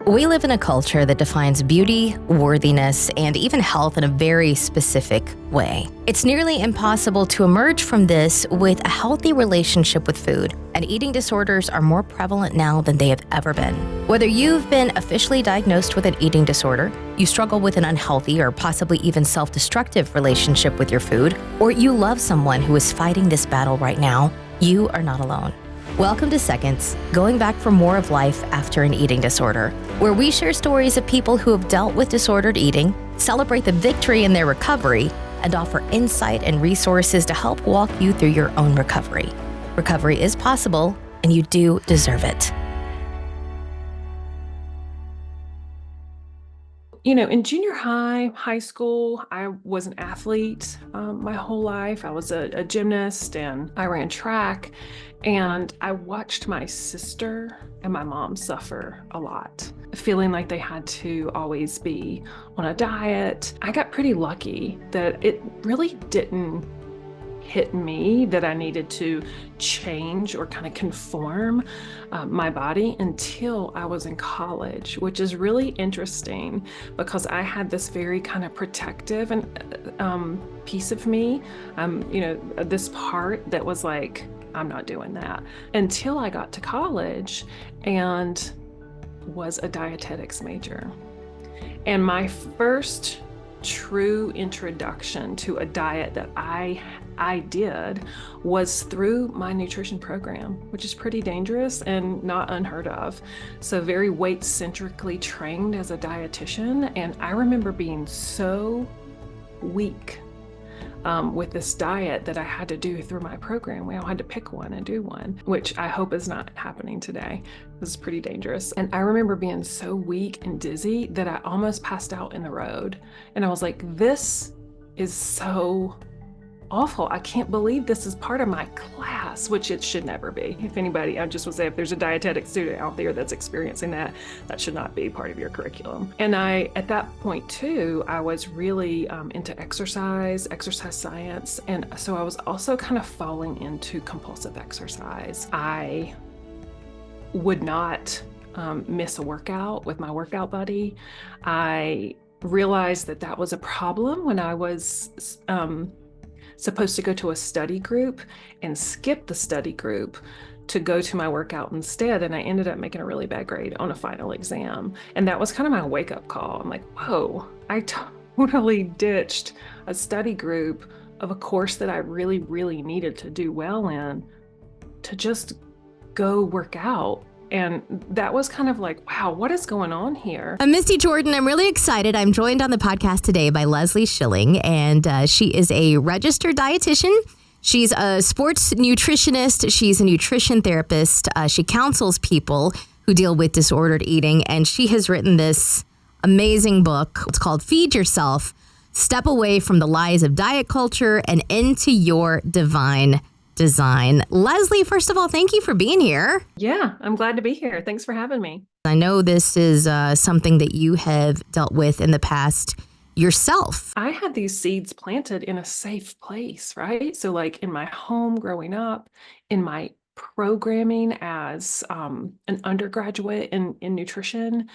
We live in a culture that defines beauty, worthiness, and even health in a very specific way. It's nearly impossible to emerge from this with a healthy relationship with food, and eating disorders are more prevalent now than they have ever been. Whether you've been officially diagnosed with an eating disorder, you struggle with an unhealthy or possibly even self-destructive relationship with your food, or you love someone who is fighting this battle right now, you are not alone. Welcome to Seconds, going back for more of life after an eating disorder, where we share stories of people who have dealt with disordered eating, celebrate the victory in their recovery, and offer insight and resources to help walk you through your own recovery. Recovery is possible, and you do deserve it. You know, in junior high, high school, I was an athlete my whole life. I was a gymnast and I ran track. And I watched my sister and my mom suffer a lot, feeling like they had to always be on a diet. I got pretty lucky that it really didn't hit me that I needed to change or kind of conform my body until I was in college, which is really interesting because I had this very kind of protective and piece of me, this part that was like, I'm not doing that, until I got to college and was a dietetics major. And my first true introduction to a diet that I did was through my nutrition program, which is pretty dangerous and not unheard of. So very weight-centrically trained as a dietitian. And I remember being so weak with this diet that I had to do through my program. We all had to pick one and do one, which I hope is not happening today. This is pretty dangerous. And I remember being so weak and dizzy that I almost passed out in the road. And I was like, this is so awful. I can't believe this is part of my class, which it should never be. If anybody, I just would say, if there's a dietetic student out there that's experiencing that, that should not be part of your curriculum. And at that point too, I was really into exercise science. And so I was also kind of falling into compulsive exercise. I would not miss a workout with my workout buddy. I realized that that was a problem when I was supposed to go to a study group and skip the study group to go to my workout instead. And I ended up making a really bad grade on a final exam. And that was kind of my wake-up call. I'm like, whoa, I totally ditched a study group of a course that I really, really needed to do well in to just go work out. And that was kind of like, wow, what is going on here? I'm Mysti Jordan. I'm really excited. I'm joined on the podcast today by Leslie Schilling, and she is a registered dietitian. She's a sports nutritionist. She's a nutrition therapist. She counsels people who deal with disordered eating, and she has written this amazing book. It's called Feed Yourself, Step Away from the Lies of Diet Culture and Into Your Divine Design. Leslie, first of all, thank you for being here. Yeah, I'm glad to be here. Thanks for having me. I know this is something that you have dealt with in the past yourself. I had these seeds planted in a safe place, right? So like in my home growing up, in my programming as an undergraduate in nutrition.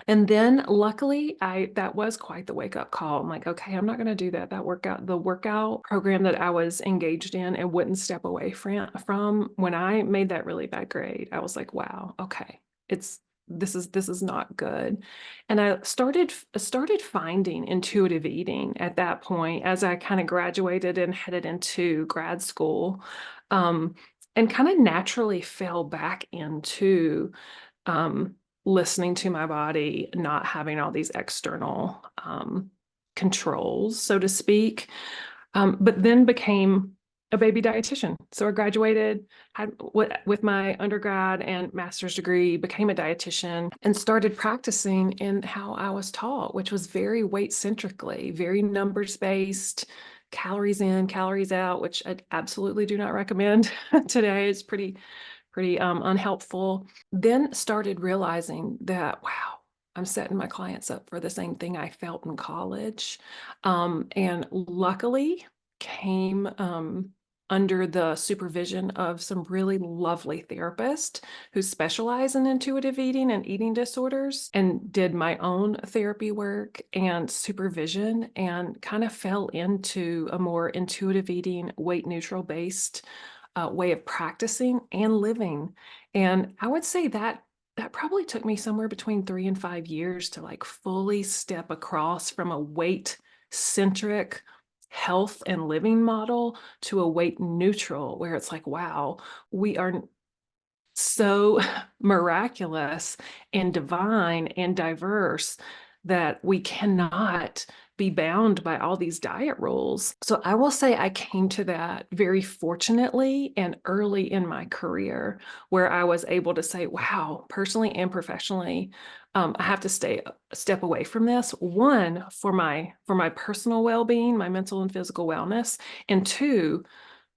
And then luckily that was quite the wake-up call. I'm like, okay, I'm not going to do that. The workout program that I was engaged in and wouldn't step away from when I made that really bad grade, I was like, wow, okay, this is not good. And I started finding intuitive eating at that point as I kind of graduated and headed into grad school, and kind of naturally fell back into listening to my body, not having all these external controls, so to speak, but then became a baby dietitian. So I graduated, had with my undergrad and master's degree, became a dietitian and started practicing in how I was taught, which was very weight-centrically, very numbers-based, calories in, calories out, which I absolutely do not recommend today. It's pretty unhelpful. Then started realizing that, wow, I'm setting my clients up for the same thing I felt in college. And luckily came under the supervision of some really lovely therapists who specialize in intuitive eating and eating disorders, and did my own therapy work and supervision, and kind of fell into a more intuitive eating, weight neutral based way of practicing and living. And I would say that that probably took me somewhere between 3 and 5 years to like fully step across from a weight centric health and living model to a weight neutral, where it's like, wow, we are so miraculous and divine and diverse that we cannot be bound by all these diet rules. So I will say I came to that very fortunately and early in my career, where I was able to say, wow, personally and professionally, I have to step away from this. One, for my personal well-being, my mental and physical wellness, and two,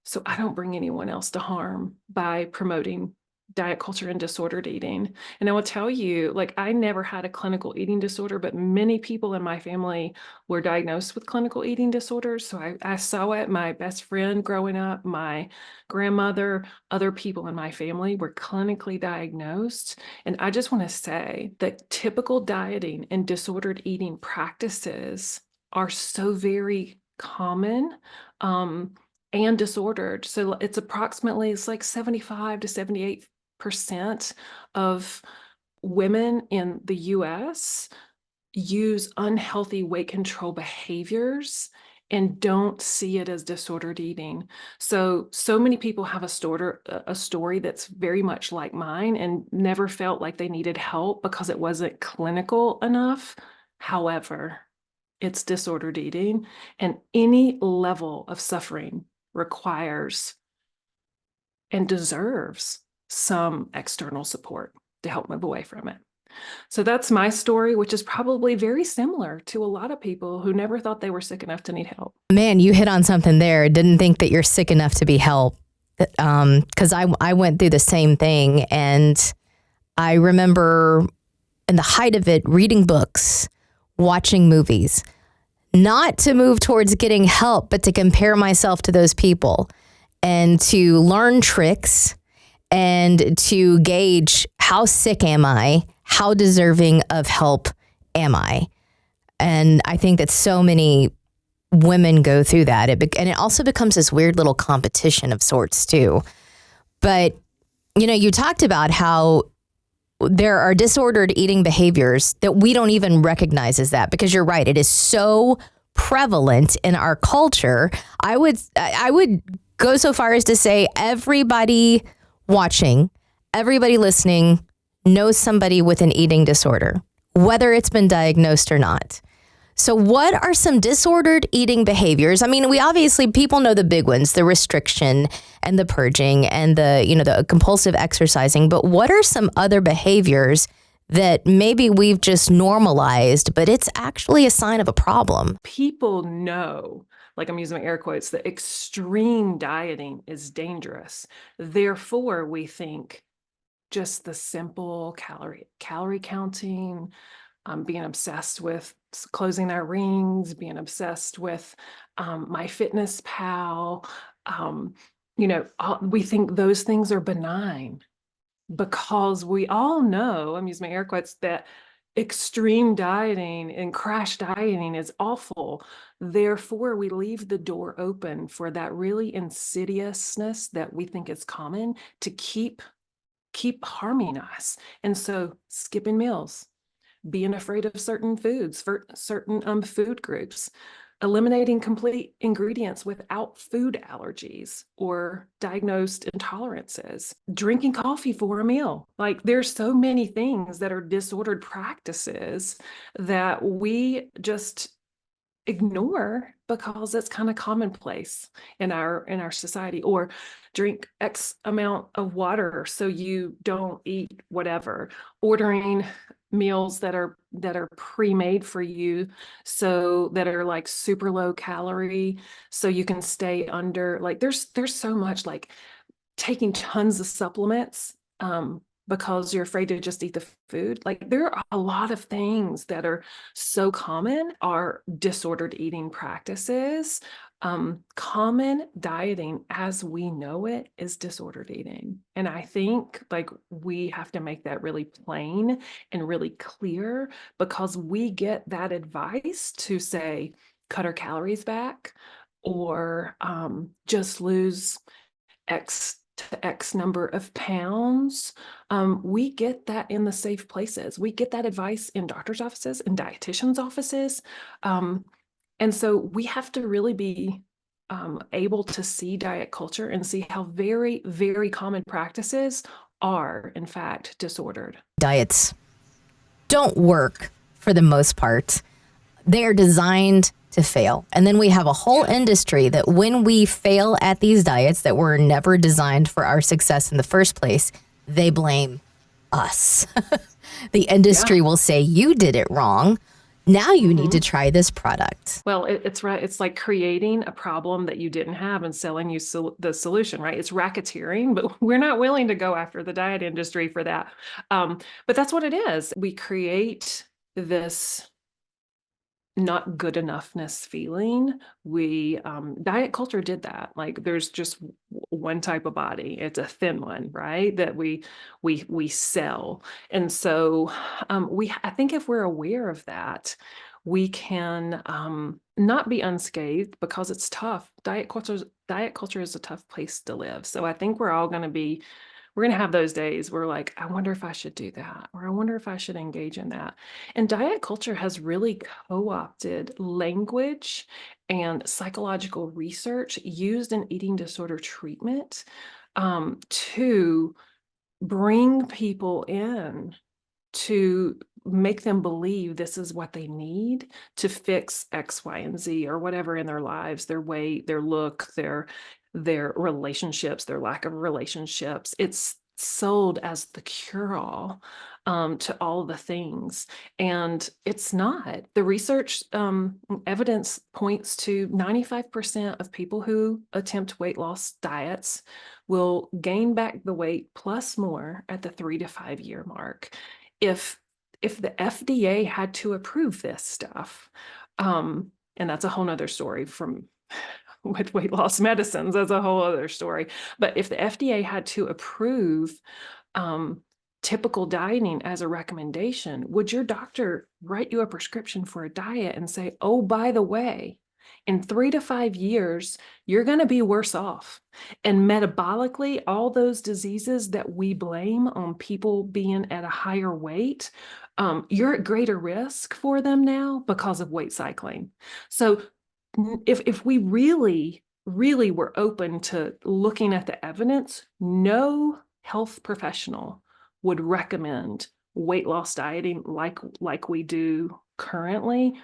so I don't bring anyone else to harm by promoting diet culture and disordered eating. And I will tell you, like, I never had a clinical eating disorder, but many people in my family were diagnosed with clinical eating disorders. So I saw it. My best friend growing up, my grandmother, other people in my family were clinically diagnosed. And I just want to say that typical dieting and disordered eating practices are so very common. And disordered. So it's like 75 to 78% of women in the US use unhealthy weight control behaviors and don't see it as disordered eating. So many people have a story that's very much like mine and never felt like they needed help because it wasn't clinical enough. However, it's disordered eating, and any level of suffering requires and deserves some external support to help move away from it. So that's my story, which is probably very similar to a lot of people who never thought they were sick enough to need help. Man, you hit on something there. Didn't think that you're sick enough to be helped. Because I went through the same thing, and I remember in the height of it, reading books, watching movies, not to move towards getting help, but to compare myself to those people and to learn tricks and to gauge how sick am I, how deserving of help am I. And I think that so many women go through that. And it also becomes this weird little competition of sorts too. But, you know, you talked about how there are disordered eating behaviors that we don't even recognize as that, because you're right. It is so prevalent in our culture. I would go so far as to say everybody watching, everybody listening knows somebody with an eating disorder, whether it's been diagnosed or not. So what are some disordered eating behaviors? I mean, people know the big ones, the restriction and the purging and the compulsive exercising, but what are some other behaviors that maybe we've just normalized, but it's actually a sign of a problem? People know, like I'm using my air quotes, that extreme dieting is dangerous. Therefore, we think just the simple calorie counting, being obsessed with closing our rings, being obsessed with MyFitnessPal, we think those things are benign, because we all know, I'm using my air quotes, that extreme dieting and crash dieting is awful. Therefore, we leave the door open for that really insidiousness that we think is common to keep harming us. And so skipping meals, being afraid of certain foods, for certain food groups, eliminating complete ingredients without food allergies or diagnosed intolerances, drinking coffee for a meal. Like, there's so many things that are disordered practices that we just ignore because it's kind of commonplace in our society. Or drink X amount of water so you don't eat whatever, ordering meals that are pre-made for you, so that are like super low calorie, so you can stay under, like, there's so much, like taking tons of supplements because you're afraid to just eat the food. Like, there are a lot of things that are so common are disordered eating practices. Common dieting as we know it is disordered eating. And I think like we have to make that really plain and really clear, because we get that advice to say, cut our calories back, or just lose X to X number of pounds. We get that in the safe places. We get that advice in doctor's offices, in dietitians' offices. And so we have to really be able to see diet culture and see how very, very common practices are, in fact, disordered. Diets don't work for the most part. They are designed to fail. And then we have a whole industry that when we fail at these diets that were never designed for our success in the first place, they blame us. The industry will say, you did it wrong. Now you need to try this product. Well, it's right. It's like creating a problem that you didn't have and selling you the solution, right? It's racketeering, but we're not willing to go after the diet industry for that. But that's what it is. We create this not good enoughness feeling. We diet culture did that. Like there's just one type of body. It's a thin one, right? That we sell. And so I think if we're aware of that, we can not be unscathed, because it's tough. Diet culture is a tough place to live. So I think we're going to have those days where like, I wonder if I should do that, or I wonder if I should engage in that. And diet culture has really co-opted language and psychological research used in eating disorder treatment to bring people in, to make them believe this is what they need to fix X, Y, and Z, or whatever in their lives, their weight, their look, their relationships, their lack of relationships. It's sold as the cure-all to all the things. And it's not. The research evidence points to 95% of people who attempt weight loss diets will gain back the weight plus more at the 3 to 5 year mark. If the FDA had to approve this stuff, and that's a whole nother story from with weight loss medicines, that's a whole other story. But if the FDA had to approve typical dieting as a recommendation, would your doctor write you a prescription for a diet and say, oh, by the way, in 3 to 5 years, you're going to be worse off. And metabolically, all those diseases that we blame on people being at a higher weight, you're at greater risk for them now because of weight cycling. So if we really, really were open to looking at the evidence, no health professional would recommend weight loss dieting like we do currently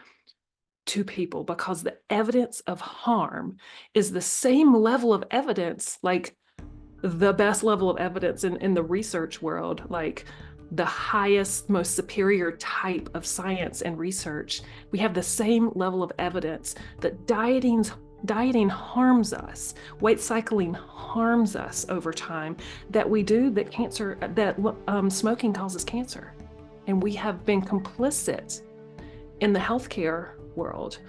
to people, because the evidence of harm is the same level of evidence, like the best level of evidence in the research world, like the highest, most superior type of science and research. We have the same level of evidence that dieting harms us, weight cycling harms us over time, that smoking causes cancer. And we have been complicit in the healthcare world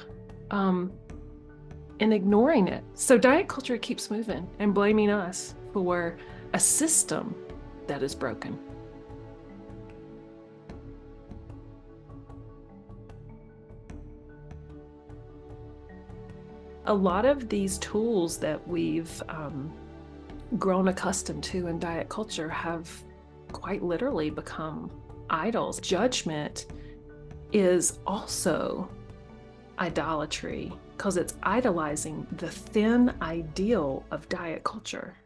in ignoring it. So diet culture keeps moving and blaming us for a system that is broken. A lot of these tools that we've grown accustomed to in diet culture have quite literally become idols. Judgment is also idolatry, because it's idolizing the thin ideal of diet culture.